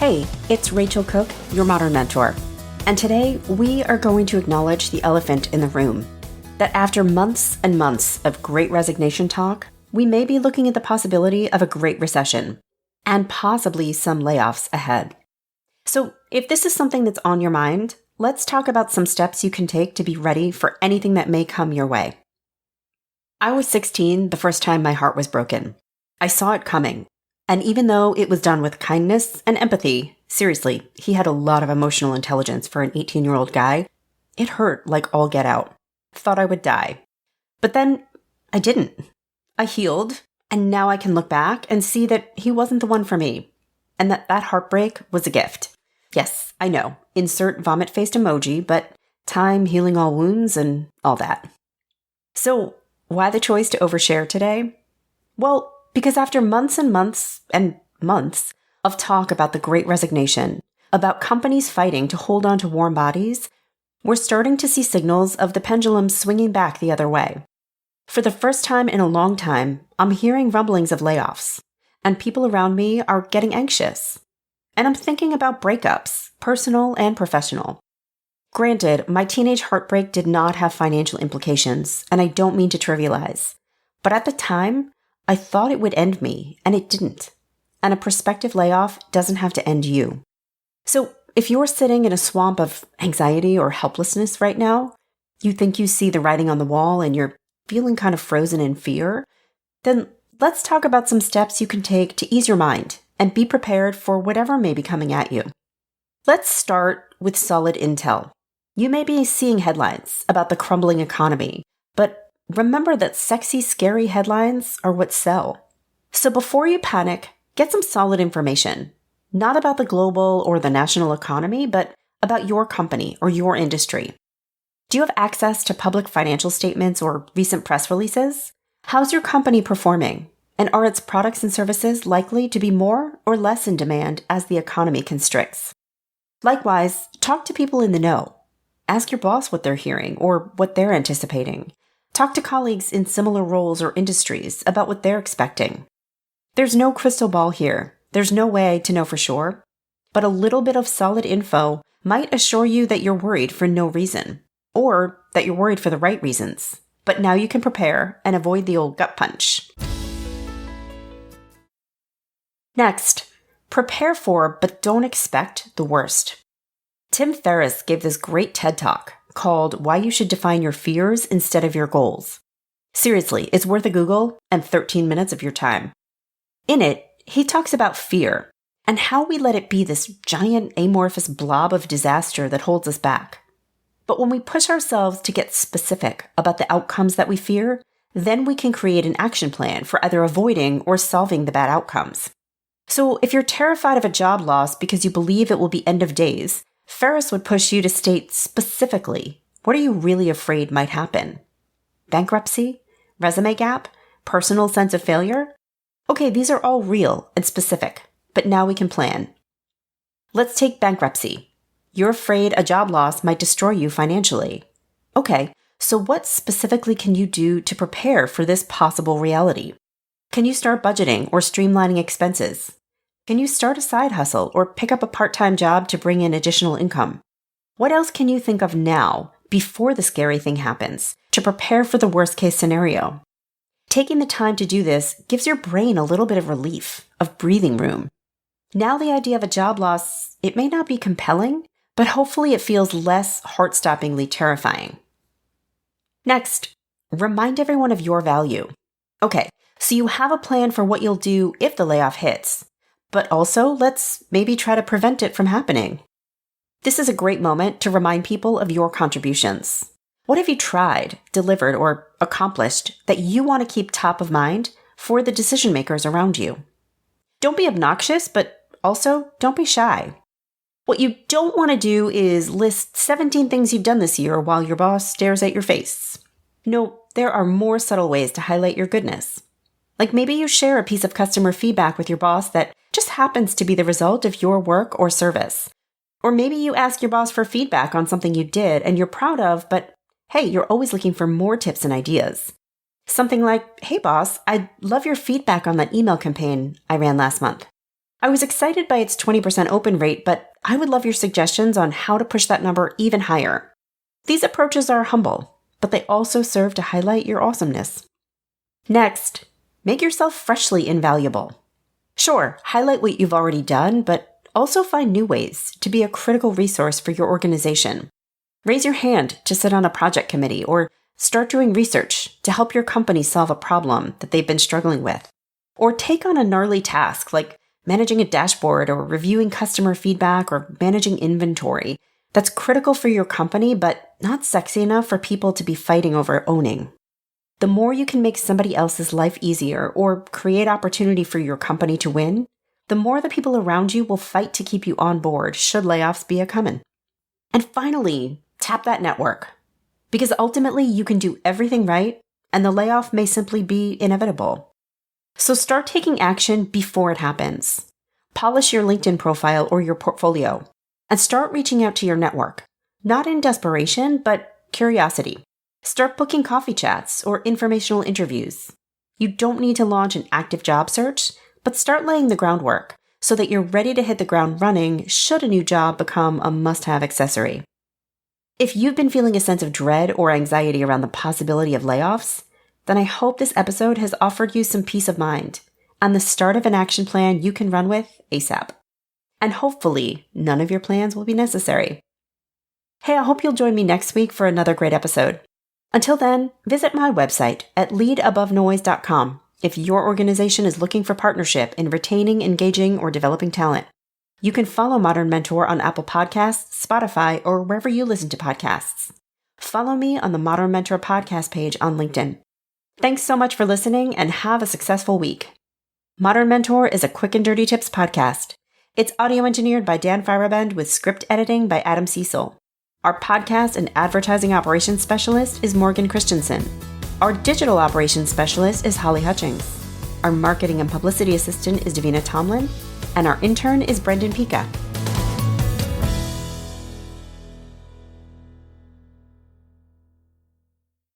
Hey, it's Rachel Cooke, your modern mentor. And today we are going to acknowledge the elephant in the room. That after months and months of Great Resignation talk, we may be looking at the possibility of a Great Recession and possibly some layoffs ahead. So if this is something that's on your mind, let's talk about some steps you can take to be ready for anything that may come your way. I was 16 the first time my heart was broken. I saw it coming. And even though it was done with kindness and empathy, seriously, he had a lot of emotional intelligence for an 18-year-old guy, it hurt like all get out. Thought I would die. But then I didn't. I healed, and now I can look back and see that he wasn't the one for me, and that heartbreak was a gift. Yes, I know, insert vomit-faced emoji, but time healing all wounds and all that. So why the choice to overshare today? Well, because after months and months and months of talk about the Great Resignation, about companies fighting to hold on to warm bodies, we're starting to see signals of the pendulum swinging back the other way. For the first time in a long time, I'm hearing rumblings of layoffs, and people around me are getting anxious. And I'm thinking about breakups, personal and professional. Granted, my teenage heartbreak did not have financial implications, and I don't mean to trivialize. But at the time, I thought it would end me, and it didn't. And a prospective layoff doesn't have to end you. So if you're sitting in a swamp of anxiety or helplessness right now, you think you see the writing on the wall and you're feeling kind of frozen in fear, then let's talk about some steps you can take to ease your mind and be prepared for whatever may be coming at you. Let's start with solid intel. You may be seeing headlines about the crumbling economy, but remember that sexy, scary headlines are what sell. So before you panic, get some solid information. Not about the global or the national economy, but about your company or your industry. Do you have access to public financial statements or recent press releases? How's your company performing? And are its products and services likely to be more or less in demand as the economy constricts? Likewise, talk to people in the know. Ask your boss what they're hearing or what they're anticipating. Talk to colleagues in similar roles or industries about what they're expecting. There's no crystal ball here. There's no way to know for sure. But a little bit of solid info might assure you that you're worried for no reason, or that you're worried for the right reasons. But now you can prepare and avoid the old gut punch. Next, prepare for but don't expect the worst. Tim Ferriss gave this great TED Talk called Why You Should Define Your Fears Instead of Your Goals. Seriously, it's worth a Google and 13 minutes of your time. In it, he talks about fear and how we let it be this giant amorphous blob of disaster that holds us back. But when we push ourselves to get specific about the outcomes that we fear, then we can create an action plan for either avoiding or solving the bad outcomes. So if you're terrified of a job loss because you believe it will be end of days, Ferriss would push you to state specifically, what are you really afraid might happen? Bankruptcy? Resume gap? Personal sense of failure? Okay, these are all real and specific, but now we can plan. Let's take bankruptcy. You're afraid a job loss might destroy you financially. Okay, so what specifically can you do to prepare for this possible reality? Can you start budgeting or streamlining expenses? Can you start a side hustle or pick up a part-time job to bring in additional income? What else can you think of now, before the scary thing happens, to prepare for the worst-case scenario? Taking the time to do this gives your brain a little bit of relief, of breathing room. Now the idea of a job loss, it may not be compelling, but hopefully it feels less heart-stoppingly terrifying. Next, remind everyone of your value. Okay, so you have a plan for what you'll do if the layoff hits. But also, let's maybe try to prevent it from happening. This is a great moment to remind people of your contributions. What have you tried, delivered, or accomplished that you want to keep top of mind for the decision makers around you? Don't be obnoxious, but also don't be shy. What you don't want to do is list 17 things you've done this year while your boss stares at your face. No, there are more subtle ways to highlight your goodness. Like maybe you share a piece of customer feedback with your boss that just happens to be the result of your work or service. Or maybe you ask your boss for feedback on something you did and you're proud of, but hey, you're always looking for more tips and ideas. Something like, hey boss, I love your feedback on that email campaign I ran last month. I was excited by its 20% open rate, but I would love your suggestions on how to push that number even higher. These approaches are humble, but they also serve to highlight your awesomeness. Next, make yourself freshly invaluable. Sure, highlight what you've already done, but also find new ways to be a critical resource for your organization. Raise your hand to sit on a project committee or start doing research to help your company solve a problem that they've been struggling with. Or take on a gnarly task like managing a dashboard or reviewing customer feedback or managing inventory that's critical for your company but not sexy enough for people to be fighting over owning. The more you can make somebody else's life easier or create opportunity for your company to win, the more the people around you will fight to keep you on board should layoffs be a-comin'. And finally, tap that network. Because ultimately you can do everything right and the layoff may simply be inevitable. So start taking action before it happens. Polish your LinkedIn profile or your portfolio and start reaching out to your network, not in desperation, but curiosity. Start booking coffee chats or informational interviews. You don't need to launch an active job search, but start laying the groundwork so that you're ready to hit the ground running should a new job become a must-have accessory. If you've been feeling a sense of dread or anxiety around the possibility of layoffs, then I hope this episode has offered you some peace of mind and the start of an action plan you can run with ASAP. And hopefully, none of your plans will be necessary. Hey, I hope you'll join me next week for another great episode. Until then, visit my website at leadabovenoise.com if your organization is looking for partnership in retaining, engaging, or developing talent. You can follow Modern Mentor on Apple Podcasts, Spotify, or wherever you listen to podcasts. Follow me on the Modern Mentor podcast page on LinkedIn. Thanks so much for listening and have a successful week. Modern Mentor is a quick and dirty tips podcast. It's audio engineered by Dan Feierabend with script editing by Adam Cecil. Our podcast and advertising operations specialist is Morgan Christensen. Our digital operations specialist is Holly Hutchings. Our marketing and publicity assistant is Davina Tomlin. And our intern is Brendan Pica.